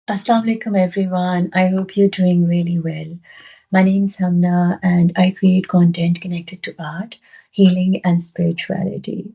Assalamu alaikum everyone. I hope you're doing really well. My name is Hamna and I create content connected to art, healing and spirituality.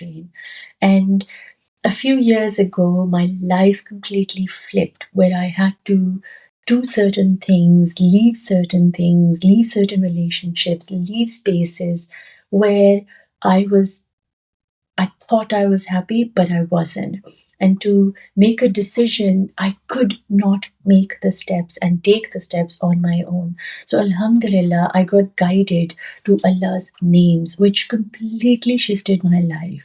brain. And a few years ago, my life completely flipped where I had to do certain things, leave certain relationships, leave spaces where I thought I was happy, but I wasn't. And to make a decision, I could not make the steps and take the steps on my own. So Alhamdulillah, I got guided to Allah's names, which completely shifted my life.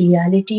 reality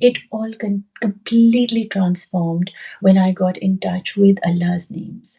It all completely transformed when I got in touch with Allah's names.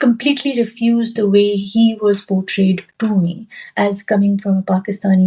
completely refused the way he was portrayed to me. As coming from a Pakistani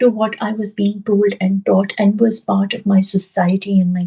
to what I was being told and taught and was part of my society and my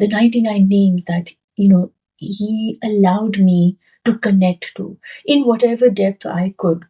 the 99 names that he allowed me to connect to in whatever depth I could,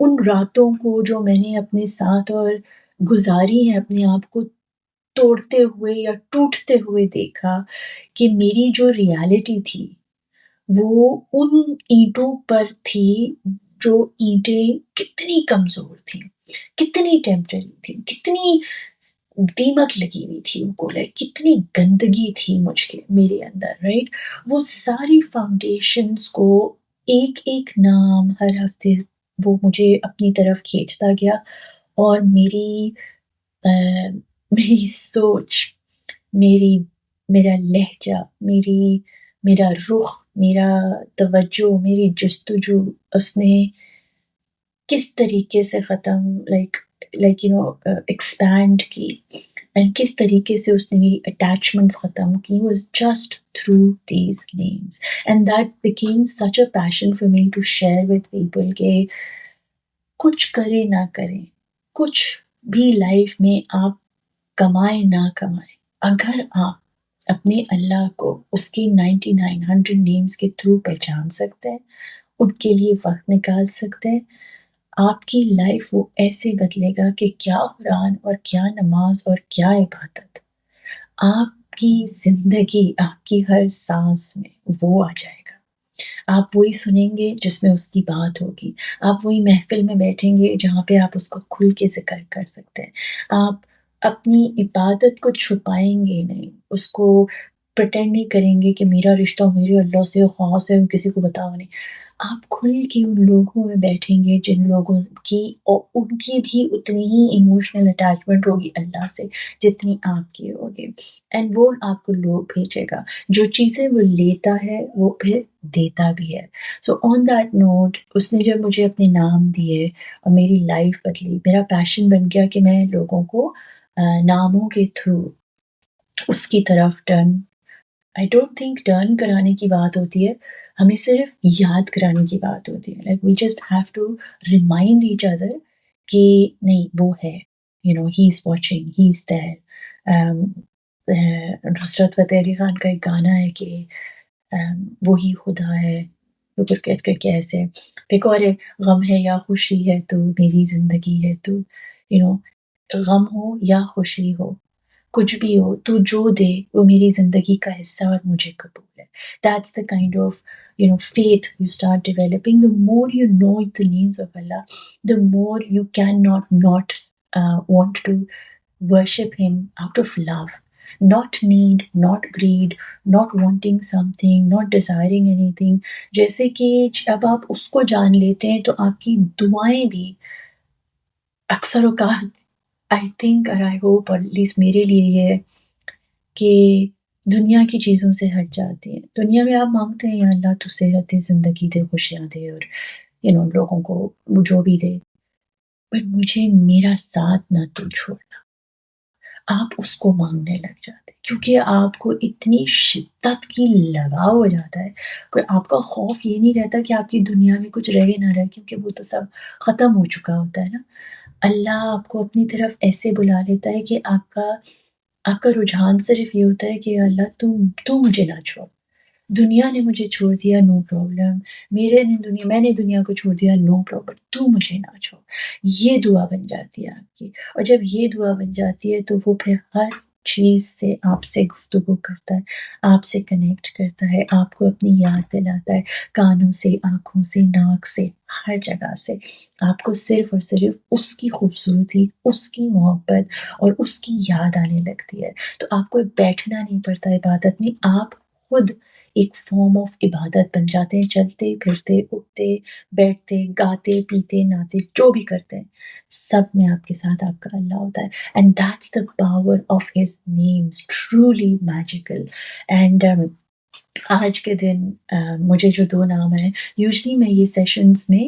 ان راتوں کو جو میں نے اپنے ساتھ اور گزاری ہیں، اپنے آپ کو توڑتے ہوئے یا ٹوٹتے ہوئے دیکھا کہ میری جو ریالٹی تھی وہ ان اینٹوں پر تھی، جو اینٹیں کتنی کمزور تھیں، کتنی ٹیمپرری تھیں، کتنی دیمک لگی ہوئی تھی ان کو، کتنی گندگی تھی میرے اندر، رائٹ. وہ ساری فاؤنڈیشنز کو ایک ایک نام ہر ہفتے وہ مجھے اپنی طرف کھینچتا گیا، اور میری سوچ، میرا لہجہ، میرا رخ، میرا توجہ، میری جستجو اس نے کس طریقے سے ایکسپینڈ کی، اینڈ کس طریقے سے اس نے میری اٹیچمنٹس ختم کی، was just through these names. And that became such a passion for me to share with people کہ کچھ کرے نہ کریں، کچھ بھی لائف میں آپ کمائیں نہ کمائیں، اگر آپ اپنے اللہ کو اس کے 99 نیمز کے تھرو پہچان سکتے ہیں، ان کے لیے وقت نکال سکتے ہیں، آپ کی لائف وہ ایسے بدلے گا کہ کیا قرآن اور کیا نماز اور کیا عبادت، آپ کی زندگی، آپ کی ہر سانس میں وہ آ جائے گا. آپ وہی سنیں گے جس میں اس کی بات ہوگی، آپ وہی محفل میں بیٹھیں گے جہاں پہ آپ اس کو کھل کے ذکر کر سکتے ہیں، آپ اپنی عبادت کو چھپائیں گے نہیں، اس کو پریٹینڈ نہیں کریں گے کہ میرا رشتہ میرے اللہ سے خاص ہے، کسی کو بتاؤ نہیں. آپ کھل کے ان لوگوں میں بیٹھیں گے جن لوگوں کی اور ان کی بھی اتنی ہی ایموشنل اٹیچمنٹ ہوگی اللہ سے جتنی آپ کی ہوگی، اینڈ وہ آپ کو لوگ بھیجے گا. جو چیزیں وہ لیتا ہے وہ پھر دیتا بھی ہے. سو آن دیٹ نوٹ، اس نے جب مجھے اپنے نام دیے اور میری لائف بدلی، میرا پیشن بن گیا کہ میں لوگوں کو ناموں کے تھرو اس کی طرف آئی ڈونٹ تھنک ٹرن کرانے کی بات ہوتی ہے، ہمیں صرف یاد کرانے کی بات ہوتی ہے. We just have to remind each other کہ نہیں، وہ ہے، ہی از واچنگ، ہی از دیر. نصرت فتح علی خان کا ایک گانا ہے کہ وہی خدا ہے، کہہ کر کے ایسے ایک اور ہے، غم ہے یا خوشی ہے تو میری زندگی ہے تو، غم ہو یا خوشی ہو، کچھ بھی ہو، تو جو دے وہ میری زندگی کا حصہ اور مجھے قبول ہے. That's the kind of faith you start developing. The more you know the names of Allah, the more you cannot not want to worship Him out of love, not need, not greed, not wanting something, not desiring anything. جیسے کہ جب آپ اس کو جان لیتے ہیں تو آپ کی دعائیں بھی اکثر اوقات I think اور I hope، اور لیسٹ میرے لیے یہ ہے کہ دنیا کی چیزوں سے ہٹ جاتی ہیں. دنیا میں آپ مانگتے ہیں یا اللہ تو صحت دے، زندگی دے، خوشیاں دے، اور لوگوں کو وہ جو بھی دے، پر مجھے میرا ساتھ نہ تو چھوڑنا. آپ اس کو مانگنے لگ جاتے ہیں کیونکہ آپ کو اتنی شدت کی لگاؤ ہو جاتا ہے کہ آپ کا خوف یہ نہیں رہتا کہ آپ کی دنیا میں کچھ رہے نہ رہے، کیونکہ وہ تو سب ختم ہو چکا ہوتا ہے نا. اللہ آپ کو اپنی طرف ایسے بلا لیتا ہے کہ آپ کا رجحان صرف یہ ہوتا ہے کہ اللہ تو مجھے نہ چھوڑ، دنیا نے مجھے چھوڑ دیا، نو پرابلم، میں نے دنیا کو چھوڑ دیا، نو پرابلم، تو مجھے نہ چھوڑ. یہ دعا بن جاتی ہے آپ کی، اور جب یہ دعا بن جاتی ہے تو وہ پھر ہر چیز سے آپ سے گفتگو کرتا ہے، آپ سے کنیکٹ کرتا ہے، آپ کو اپنی یاد دلاتا ہے، کانوں سے، آنکھوں سے، ناک سے، ہر جگہ سے آپ کو صرف اور صرف اس کی خوبصورتی، اس کی محبت اور اس کی یاد آنے لگتی ہے. تو آپ کو بیٹھنا نہیں پڑتا عبادت میں، آپ خود ایک فارم آف عبادت بن جاتے ہیں. چلتے پھرتے، اٹھتے بیٹھتے، گاتے پیتے ناتے، جو بھی کرتے ہیں، سب میں آپ کے ساتھ آپ کا اللہ ہوتا ہے. And that's the power of his names, truly magical. And آج کے دن مجھے جو 2 نام ہیں، یوزلی میں یہ سیشنز میں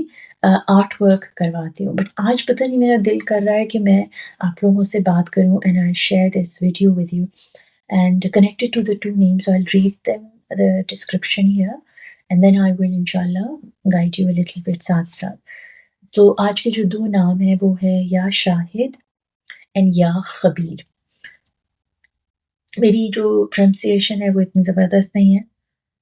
آرٹ ورک کرواتی ہوں، بٹ آج پتہ نہیں میرا دل کر رہا ہے کہ میں آپ لوگوں سے بات کروں، and I share this video with you and connected to the 2 names. I'll read them, the description here, and then I will inshallah guide you a little bit ساتھ ساتھ. تو آج کے جو 2 نام ہیں وہ ہے یا شاہد اینڈ یا خبیر. میری جو پرنسیشن ہے وہ اتنی زبردست نہیں ہے،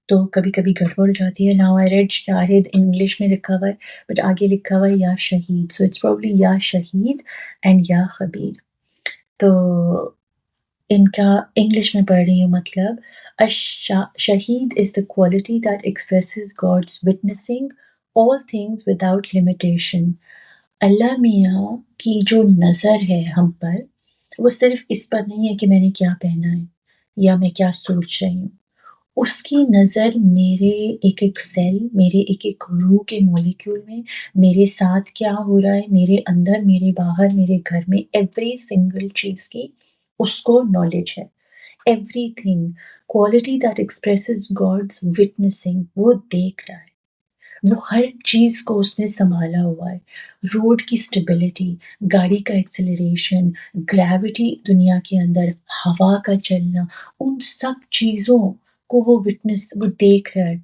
تو کبھی کبھی گڑبڑ ہو جاتی ہے. Now I read Shahid English میں لکھا ہوا ہے بٹ آگے لکھا ہوا ہے یا شہید, سو اٹس پرابلی یا شہید اینڈ یا خبیر. تو ان کا انگلش میں پڑھ رہی ہوں. مطلب شہید is the quality that expresses God's witnessing all things without limitation. اللہ میاں کی جو نظر ہے ہم پر وہ صرف اس پر نہیں ہے کہ میں نے کیا پہنا ہے یا میں کیا سوچ رہی ہوں. اس کی نظر میرے ایک ایک سیل, میرے ایک ایک روح کے مالیکیول میں میرے ساتھ کیا ہو رہا ہے, میرے اندر, میرے باہر, میرے گھر میں, ایوری سنگل چیز کی اس کو نالج ہے. Everything, quality that expresses God's witnessing, وہ دیکھ رہا ہے, وہ ہر چیز کو اس نے سنبھالا ہوا ہے. روڈ کی سٹیبلٹی, گاڑی کا ایکسلریشن, گریوٹی دنیا کے اندر, ہوا کا چلنا, ان سب چیزوں کو وہ وہ دیکھ رہا ہے,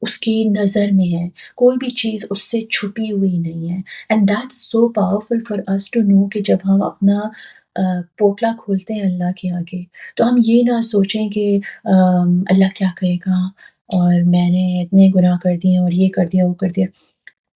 اس کی نظر میں ہے. کوئی بھی چیز اس سے چھپی ہوئی نہیں ہے. And that's so powerful for us to know کہ جب ہم اپنا پوٹلا کھولتے ہیں اللہ کے آگے تو ہم یہ نہ سوچیں کہ اللہ کیا کہے گا اور میں نے اتنے گناہ کر دیے اور یہ کر دیا وہ کر دیا.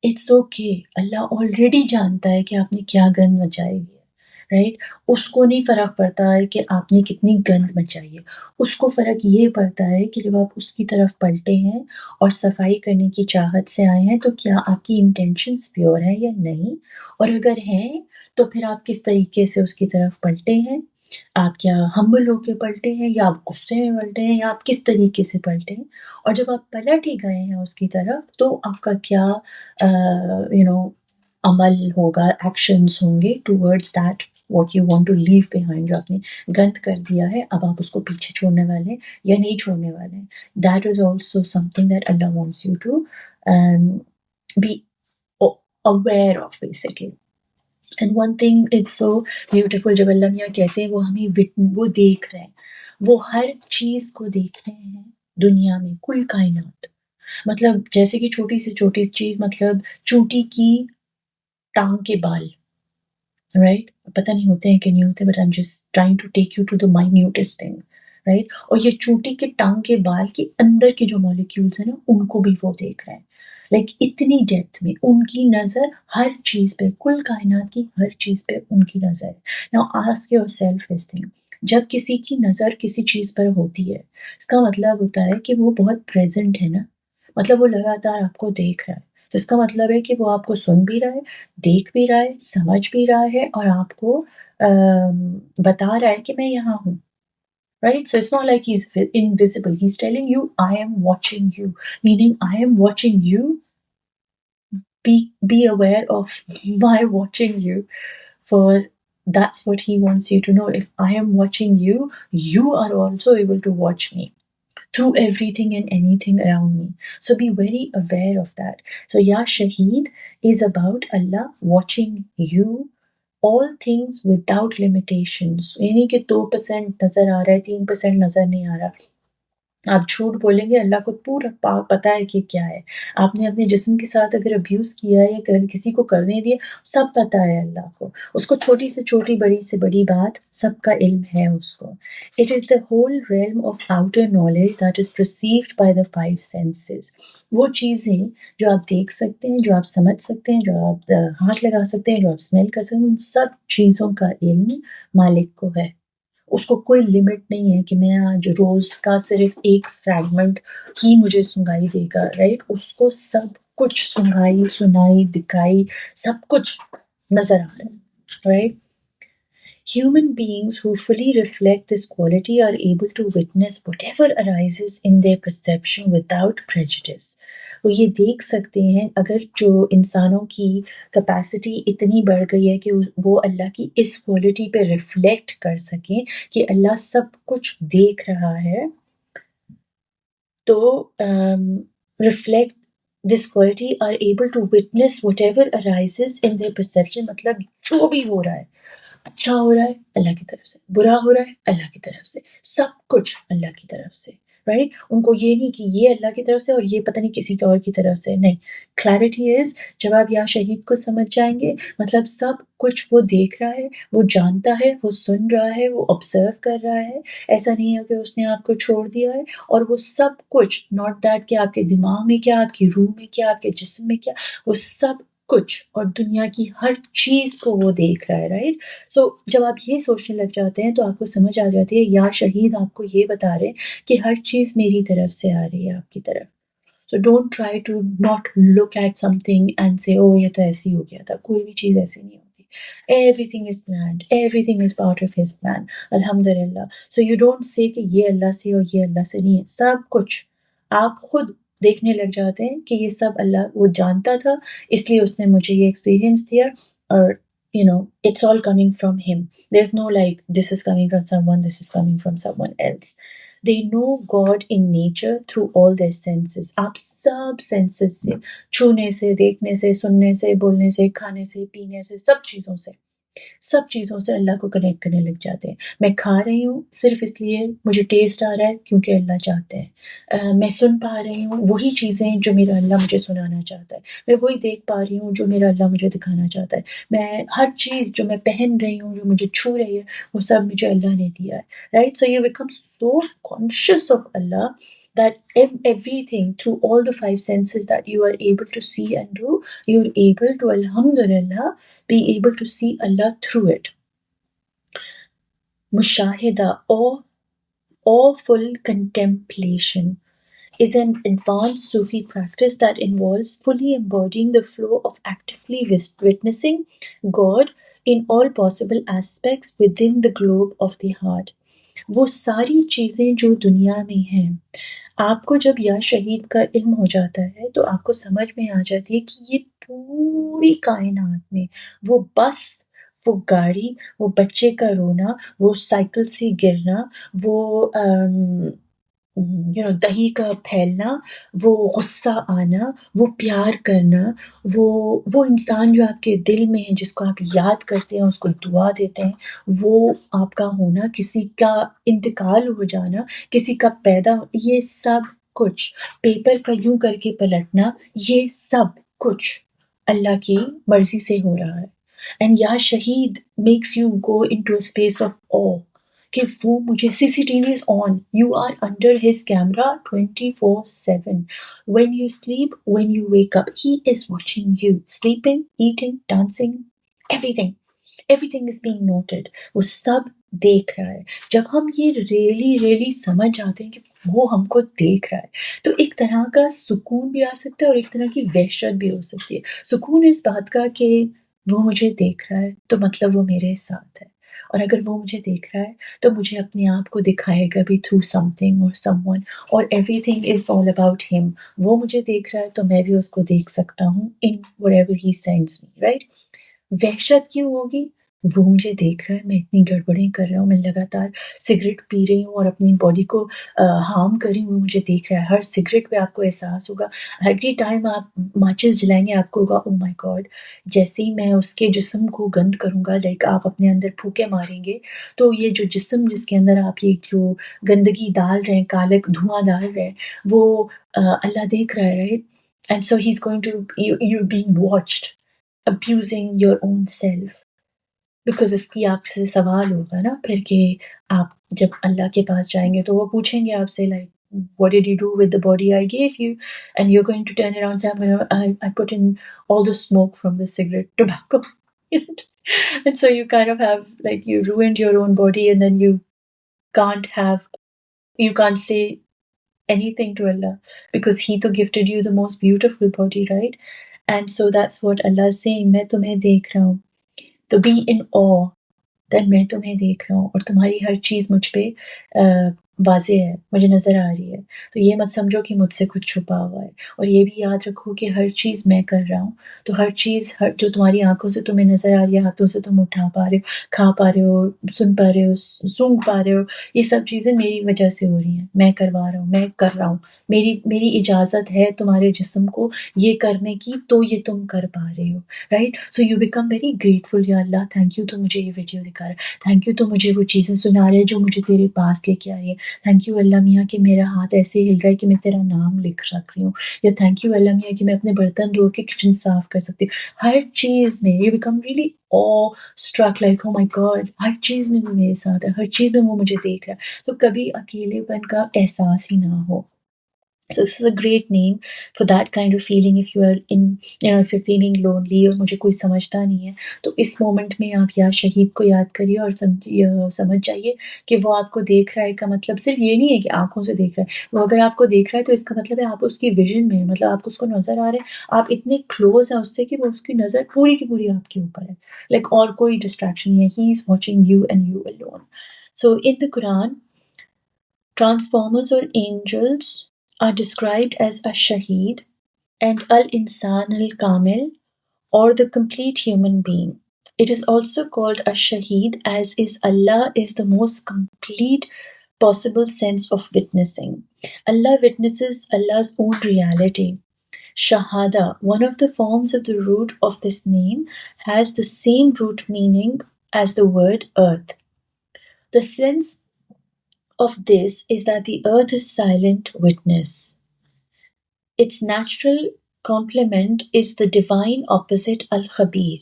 اٹس اوکے, اللہ آلریڈی جانتا ہے کہ آپ نے کیا گند مچائی ہوئی ہے, رائٹ. اس کو نہیں فرق پڑتا ہے کہ آپ نے کتنی گند مچائی ہے. اس کو فرق یہ پڑتا ہے کہ جب آپ اس کی طرف پلٹے ہیں اور صفائی کرنے کی چاہت سے آئے ہیں تو کیا آپ کی انٹینشنز پیور ہیں یا نہیں, اور اگر ہیں تو پھر آپ کس طریقے سے اس کی طرف پلٹے ہیں. آپ کیا ہمبل ہو کے پلٹے ہیں یا آپ غصے میں پلٹے ہیں یا آپ کس طریقے سے پلٹے ہیں, اور جب آپ پلٹ ہی گئے ہیں اس کی طرف تو آپ کا کیا عمل ہوگا, ایکشنز ہوں گے towards that what you want to leave behind. جو آپ نے گند کر دیا ہے اب آپ اس کو پیچھے چھوڑنے والے ہیں یا نہیں چھوڑنے والے ہیں. That is also something that Allah wants you to be aware of basically. And one thing it's so beautiful, جب اللہ میاں کہتے ہیں وہ ہمیں وہ دیکھ رہے ہیں, وہ ہر چیز کو دیکھ رہے ہیں دنیا میں, کل کائنات. مطلب جیسے کہ چھوٹی سے چھوٹی چیز, مطلب چونٹی کی ٹانگ کے بال, رائٹ, پتہ نہیں ہوتے ہیں کہ نہیں ہوتے, but I'm just trying to take you to the minutest thing, right. اور یہ چونٹی کے ٹانگ کے بال کے اندر کے جو مالیکیولز ہیں نا ان کو بھی وہ دیکھ رہے ہیں. لائک اتنی ڈیپتھ میں ان کی نظر ہر چیز پہ, کل کائنات کی ہر چیز پہ ان کی نظر ہے. Now ask your self this thing, جب کسی کی نظر کسی چیز پر ہوتی ہے اس کا مطلب ہوتا ہے کہ وہ بہت پریزنٹ ہے نا, مطلب وہ لگاتار آپ کو دیکھ رہا ہے. تو اس کا مطلب ہے کہ وہ آپ کو سن بھی رہا ہے, دیکھ بھی رہا ہے, سمجھ بھی رہا ہے, اور آپ کو بتا رہا ہے کہ میں یہاں ہوں. Right? So it's not like he's invisible. He's telling you, I am watching you. Meaning, I am watching you. Be aware of my watching you. For that's what he wants you to know. If I am watching you, you are also able to watch me through everything and anything around me. So be very aware of that. So Ya Shaheed is about Allah watching you. all things without limitations. یعنی کہ 2% نظر آ رہا ہے, 3% نظر نہیں آ رہا. آپ جھوٹ بولیں گے, اللہ کو پورا پتا ہے کہ کیا ہے. آپ نے اپنے جسم کے ساتھ اگر ابیوز کیا ہے یا کسی کو کرنے دیا, سب پتا ہے اللہ کو. اس کو چھوٹی سے چھوٹی, بڑی سے بڑی بات سب کا علم ہے اس کو. It is the whole realm of outer knowledge that is perceived by the five senses. وہ چیزیں جو آپ دیکھ سکتے ہیں, جو آپ سمجھ سکتے ہیں, جو آپ ہاتھ لگا سکتے ہیں, جو آپ اسمیل کر سکتے ہیں, ان سب چیزوں کا علم مالک کو ہے. اس کو کوئی لمٹ نہیں ہے کہ میں آج روز کا صرف ایک فریگمنٹ ہی مجھے سنگائی دے گا, رائٹ. اس کو سب کچھ سنگائی, سنائی, دکھائی, سب کچھ نظر آ رہا ہے, right. Human beings who fully reflect this quality are able to witness whatever arises in their perception without prejudice. وہ یہ دیکھ سکتے ہیں, اگر جو انسانوں کی کیپیسٹی اتنی بڑھ گئی ہے کہ وہ اللہ کی اس کوالٹی پہ ریفلیکٹ کر سکیں کہ اللہ سب کچھ دیکھ رہا ہے, تو reflect this quality are able to witness whatever arises in their perception. مطلب جو بھی ہو رہا ہے, اچھا ہو رہا ہے اللہ کی طرف سے, برا ہو رہا ہے اللہ کی طرف سے, سب کچھ اللہ کی طرف سے, رائٹ. ان کو یہ نہیں کہ یہ اللہ کی طرف سے اور یہ پتہ نہیں کسی کے اور کی طرف سے. نہیں, کلیئرٹی از جب آپ یا شہید کو سمجھ جائیں گے, مطلب سب کچھ وہ دیکھ رہا ہے, وہ جانتا ہے, وہ سن رہا ہے, وہ آبزرو کر رہا ہے. ایسا نہیں ہے کہ اس نے آپ کو چھوڑ دیا ہے. اور وہ سب کچھ, ناٹ دیٹ کہ آپ کے دماغ میں کیا, آپ کی روح میں کیا, آپ کے جسم میں کیا, وہ سب کچھ اور دنیا کی ہر چیز کو وہ دیکھ رہا ہے, رائٹ. سو جب آپ یہ سوچنے لگ جاتے ہیں تو آپ کو سمجھ آ جاتی ہے یا شہید آپ کو یہ بتا رہے ہیں کہ ہر چیز میری طرف سے آ رہی ہے آپ کی طرف. So don't try to not look at something and say oh یہ تو ایسی ہو گیا تھا. کوئی بھی چیز ایسی نہیں ہوتی. Everything is planned. Everything is part of his plan. Alhamdulillah. So you don't say کہ یہ اللہ سے اور یہ اللہ سے نہیں ہے. سب کچھ آپ خود دیکھنے لگ جاتے ہیں کہ یہ سب اللہ وہ جانتا تھا, اس لیے اس نے مجھے یہ ایکسپیرینس دیا, اور it's all coming from him. There's no like this is coming from someone, this is coming from someone else. They know God in nature through all their senses. آپ سب سینسز سے, چھونے سے, دیکھنے سے, سننے سے, بولنے سے, کھانے سے, پینے سے, سب چیزوں سے اللہ کو کنیکٹ کرنے لگ جاتے ہیں. میں کھا رہی ہوں صرف اس لیے مجھے ٹیسٹ آ رہا ہے کیونکہ اللہ چاہتے ہیں. میں سن پا رہی ہوں وہی چیزیں جو میرا اللہ مجھے سنانا چاہتا ہے. میں وہی دیکھ پا رہی ہوں جو میرا اللہ مجھے دکھانا چاہتا ہے. میں ہر چیز جو میں پہن رہی ہوں, جو مجھے چھو رہی ہے, وہ سب مجھے اللہ نے دیا ہے, right. So you become so conscious of Allah that everything through all the five senses that you are able to see and do, you're able to, alhamdulillah, be able to see Allah through it. Mushahida, awful contemplation, is an advanced Sufi practice that involves fully embodying the flow of actively witnessing God in all possible aspects within the globe of the heart. وہ ساری چیزیں جو دنیا میں ہیں, آپ کو جب یا شہید کا علم ہو جاتا ہے تو آپ کو سمجھ میں آ جاتی ہے کہ یہ پوری کائنات میں وہ بس, وہ گاڑی, وہ بچے کا رونا, وہ سائیکل سے گرنا, وہ دہی کا پھیلنا, وہ غصہ آنا, وہ پیار کرنا, وہ انسان جو آپ کے دل میں ہے, جس کو آپ یاد کرتے ہیں, اس کو دعا دیتے ہیں, وہ آپ کا ہونا, کسی کا انتقال ہو جانا, کسی کا پیدا, یہ سب کچھ, پیپر کا یوں کر کے پلٹنا, یہ سب کچھ اللہ کی مرضی سے ہو رہا ہے. اینڈ یا شہید makes you go into a space of awe کہ وہ مجھے CCTV is on, you are under his camera 24/7. When you sleep, when you wake up, he is watching you. Sleeping, eating, dancing, everything is being noted. وہ سب دیکھ رہا ہے. جب ہم یہ ریئلی سمجھ جاتے ہیں کہ وہ ہم کو دیکھ رہا ہے, تو ایک طرح کا سکون بھی آ سکتا ہے اور ایک طرح کی وحشت بھی ہو سکتی ہے. سکون اس بات کا کہ وہ مجھے دیکھ رہا ہے تو مطلب وہ میرے ساتھ ہے, اور اگر وہ مجھے دیکھ رہا ہے تو مجھے اپنے آپ کو دکھائے گا بھی تھرو سم تھنگ اور سم ون, اور every thing is all about ہم. وہ مجھے دیکھ رہا ہے تو میں بھی اس کو دیکھ سکتا ہوں in what ever he sends me, right. وحشت کیوں ہوگی؟ وہ مجھے دیکھ رہا ہے, میں اتنی گڑبڑیں کر رہا ہوں, میں لگاتار سگریٹ پی رہی ہوں اور اپنی باڈی کو ہارم کر رہی ہوں, وہ مجھے دیکھ رہا ہے. ہر سگریٹ پہ آپ کو احساس ہوگا, ایوری ٹائم آپ ماچس جلائیں گے آپ کو ہوگا او مائی گاڈ, جیسے ہی میں اس کے جسم کو گند کروں گا, لائک آپ اپنے اندر پھونکے ماریں گے, تو یہ جو جسم جس کے اندر آپ یہ جو گندگی ڈال رہے ہیں, کالک دھواں ڈال رہے ہیں, وہ اللہ دیکھ رہا ہے, right. And so he is going to you being watched abusing your own self, because اس کی آپ سے سوال ہوگا نا پھر کہ آپ جب اللہ کے پاس جائیں گے تو وہ پوچھیں گے آپ سے like what did you do with the body I gave you, and you're going to turn around and say I put in all the smoke from the cigarette tobacco and so you kind of have like you ruined your own body, and then you can't say anything to Allah because he to gifted you the most beautiful body, right? And so that's what Allah is saying, میں تمہیں دیکھ رہا ہوں, تو be in awe that میں تمہیں دیکھ رہا ہوں اور تمہاری ہر چیز مجھ پہ واضح ہے, مجھے نظر آ رہی ہے. تو یہ مت سمجھو کہ مجھ سے کچھ چھپا ہوا ہے, اور یہ بھی یاد رکھو کہ ہر چیز میں کر رہا ہوں. تو ہر چیز جو تمہاری آنکھوں سے تمہیں نظر آ رہی ہے, ہاتھوں سے تم اٹھا پا رہے ہو, کھا پا رہے ہو, سن پا رہے ہو, سونگ پا رہے ہو, یہ سب چیزیں میری وجہ سے ہو رہی ہیں, میں کروا رہا ہوں, میں کر رہا ہوں, میری اجازت ہے تمہارے جسم کو یہ کرنے کی, تو یہ تم کر پا رہے ہو, right. So you become very grateful, یا اللہ تھینک یو تو مجھے یہ ویڈیو دکھا رہا ہے, تھینک یو تو مجھے وہ چیزیں سنا رہے ہیں جو مجھے تیرے پاس لے کے آ رہی ہے, تھینک یو اللہ میاں کہ میرا ہاتھ ایسے ہل رہا ہے کہ میں تیرا نام لکھ سک رہی ہوں، یا تھینک یو اللہ میاں کہ میں اپنے برتن دھو کے کچن صاف کر سکتی ہوں. ہر چیز میں you become really struck like oh my God, ہر چیز میں وہ میرے ساتھ ہے، ہر چیز میں وہ مجھے دیکھ رہا ہے. تو کبھی اکیلے پن کا احساس ہی نہ ہو. So this is a great name for that kind of feeling if you are in, if you're feeling lonely اور مجھے کوئی سمجھتا نہیں ہے، تو اس مومنٹ میں آپ یا شہید کو یاد کریے اور سمجھ جائیے کہ وہ آپ کو دیکھ رہا ہے. کا مطلب صرف یہ نہیں ہے کہ آنکھوں سے دیکھ رہا ہے، وہ اگر آپ کو دیکھ رہا ہے تو اس کا مطلب ہے آپ اس کی ویژن میں، مطلب آپ اس کو نظر آ رہے ہیں، آپ اتنے کلوز ہیں اس سے کہ وہ اس کی نظر پوری کی پوری آپ کے اوپر ہے، لائک اور کوئی ڈسٹریکشن نہیں ہے. He is watching you and you alone. So in the Quran, transformers or angels are described as a shaheed and al-insan al-kamil, or the complete human being. It is also called a shaheed as is Allah is the most complete possible sense of witnessing. Allah witnesses Allah's own reality. Shahada, one of the forms of the root of this name, has the same root meaning as the word earth. The sense of this is that the earth is silent witness. Its natural complement is the divine opposite al-Khabir,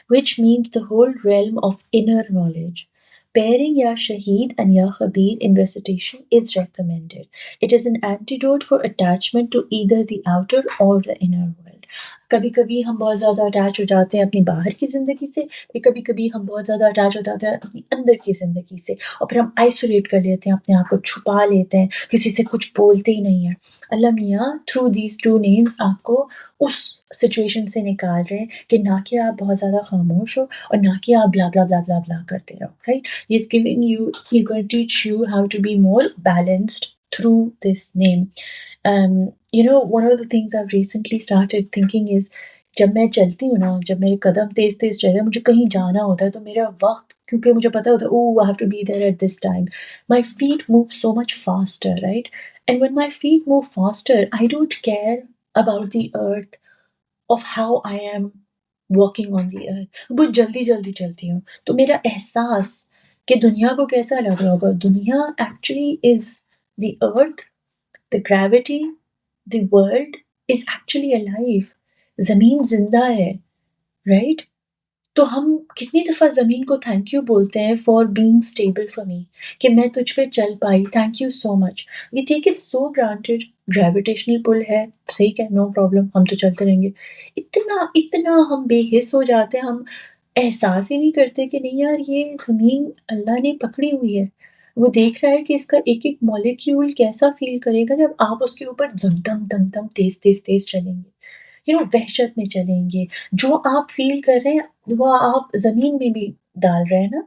which means the whole realm of inner knowledge. Pairing Ya Shaheed and Ya Khabir in recitation is recommended. It is an antidote for attachment to either the outer or the inner world. کبھی کبھی ہم بہت زیادہ attach ہو جاتے ہیں اپنی باہر کی زندگی سے، پھر کبھی کبھی ہم بہت زیادہ اٹیچ ہو جاتے ہیں اپنی اندر کی زندگی سے، اور پھر ہم آئسولیٹ کر لیتے ہیں، اپنے آپ کو چھپا لیتے ہیں، کسی سے کچھ بولتے ہی نہیں ہیں. اللہ میاں تھرو دیز ٹو نیمز آپ کو اس سچویشن سے نکال رہے ہیں کہ نہ کہ آپ بہت زیادہ خاموش ہو اور نہ کہ آپ بلا بلا بلا بلا بلا کرتے رہو. Right, he is giving you, he going to teach you how to be more balanced through this name. one of the things I've recently started thinking is جب میں چلتی ہوں نا، جب میرے قدم تیز تیز چل رہے ہیں، مجھے کہیں جانا ہوتا ہے تو میرا وقت، کیونکہ مجھے پتا ہوتا ہے I have to be there at this time, my feet move so much faster, right? And when my feet move faster, I don't care about the earth of how I am walking on the earth. بہت جلدی جلدی چلتی ہوں، تو میرا احساس کہ دنیا کو کیسا لگ رہا ہوگا، دنیا actually is the earth, the gravity, the world is actually alive. زمین زندہ ہے، رائٹ؟ تو ہم کتنی دفعہ زمین کو تھینک یو بولتے ہیں for being stable for me, کہ میں تجھ پہ چل پائی، thank you so much. We take it so granted. Gravitational pull ہے، صحیح ہے، نو پرابلم، ہم تو چلتے رہیں گے. اتنا اتنا ہم بے حس ہو جاتے ہیں، ہم احساس ہی نہیں کرتے کہ نہیں یار یہ زمین اللہ نے پکڑی ہوئی ہے. وہ دیکھ رہا ہے کہ اس کا ایک ایک مالیکیول کیسا فیل کرے گا جب آپ اس کے اوپر دم دم دم دم تیز تیز تیز چلیں گے، وحشت میں چلیں گے. جو آپ فیل کر رہے ہیں وہ آپ زمین میں بھی ڈال رہے ہیں نا.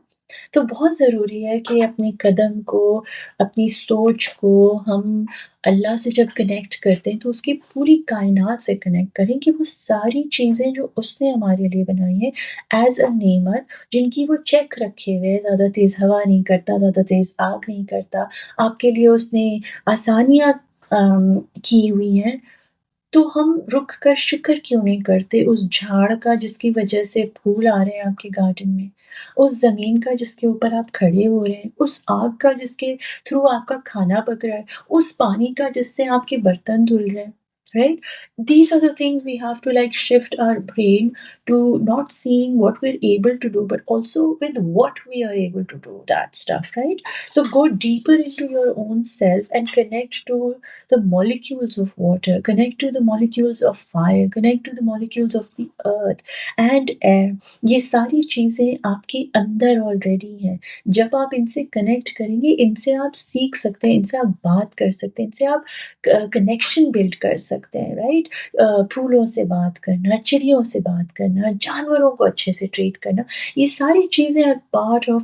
تو بہت ضروری ہے کہ اپنی قدم کو، اپنی سوچ کو ہم اللہ سے جب کنیکٹ کرتے ہیں تو اس کی پوری کائنات سے کنیکٹ کریں، کہ وہ ساری چیزیں جو اس نے ہمارے لیے بنائی ہیں ایز اے نعمت، جن کی وہ چیک رکھے ہوئے، زیادہ تیز ہوا نہیں کرتا، زیادہ تیز آگ نہیں کرتا، آپ کے لیے اس نے آسانیاں کی ہوئی ہیں. تو ہم رک کر شکر کیوں نہیں کرتے اس جھاڑ کا جس کی وجہ سے پھول آ رہے ہیں آپ کے گارڈن میں، اس زمین کا جس کے اوپر آپ کھڑے ہو رہے ہیں، اس آگ کا جس کے تھرو آپ کا کھانا پک رہا ہے، اس پانی کا جس سے آپ کے برتن دھل رہے ہیں. Right? These are the things we have to like shift our brain to not seeing what we're able to do, but also with what we are able to do that stuff, right? So go deeper into your own self and connect to the molecules of water, connect to the molecules of fire, connect to the molecules of the earth and air. یہ ساری چیزیں آپ کے اندر already ہیں. جب آپ ان سے connect کریں گے، ان سے آپ سیکھ سکتے ہیں، ان سے آپ بات کر سکتے ہیں، ان سے آپ کنیکشن بلڈ کر سکتے ہیں، رائٹ؟ پھولوں سے بات کرنا، چڑیوں سے بات کرنا، جانوروں کو اچھے سے ٹریٹ کرنا، یہ ساری چیزیں are part of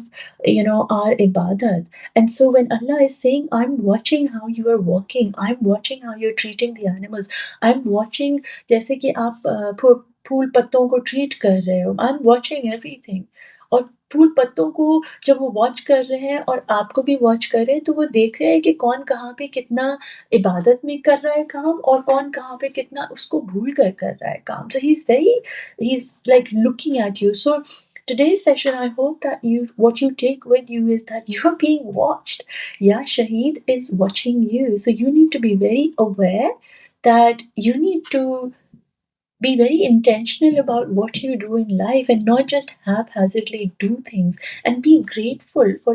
our عبادت. And so when Allah is saying I'm watching how you are walking, I'm watching how you're treating the animals, I'm watching جیسے کہ آپ پھول پتوں کو ٹریٹ کر رہے ہو، I'm watching everything. اور پھول پتوں کو جب وہ واچ کر رہے ہیں اور آپ کو بھی واچ کر رہے ہیں، تو وہ دیکھ رہے ہیں کہ کون کہاں پہ کتنا عبادت میں کر رہا ہے کام، اور کون کہاں پہ کتنا اس کو بھول کر رہا ہے کام. So he's like looking at you. So today's session, I hope that what you take with you is that you're being watched. Yeah, Shaheed is watching you. So you need to be very aware that you need to be very intentional about what you do in life and not just haphazardly do things, and be grateful for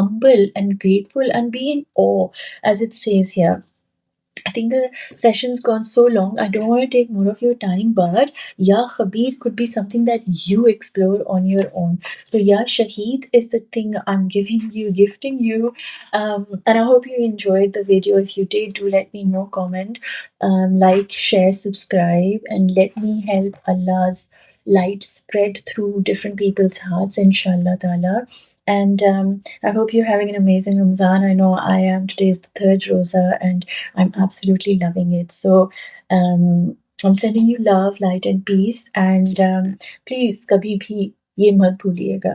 humble and grateful and be in awe, as it says here. I think the session's gone so long. I don't want to take more of your time, but Ya Khabir could be something that you explore on your own. So Ya Shaheed is the thing I'm giving you, gifting you. And I hope you enjoyed the video. If you did, do let me know, comment, like, share, subscribe, and let me help Allah's light spread through different people's hearts, inshallah ta'ala. And I hope you're having an amazing Ramzan. I know I am. Today is the third Rosa, and I'm absolutely loving it. So I'm sending you love, light, and peace. And please, kabhi bhi ye mat bhuliega.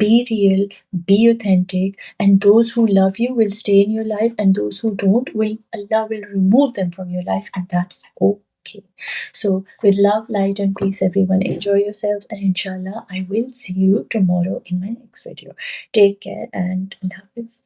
be real, be authentic, and those who love you will stay in your life, and those who don't, will Allah will remove them from your life, and that's okay. So with love, light, and peace, everyone, enjoy yourselves, and inshallah I will see you tomorrow in my next video. Take care, and Allah Hafiz.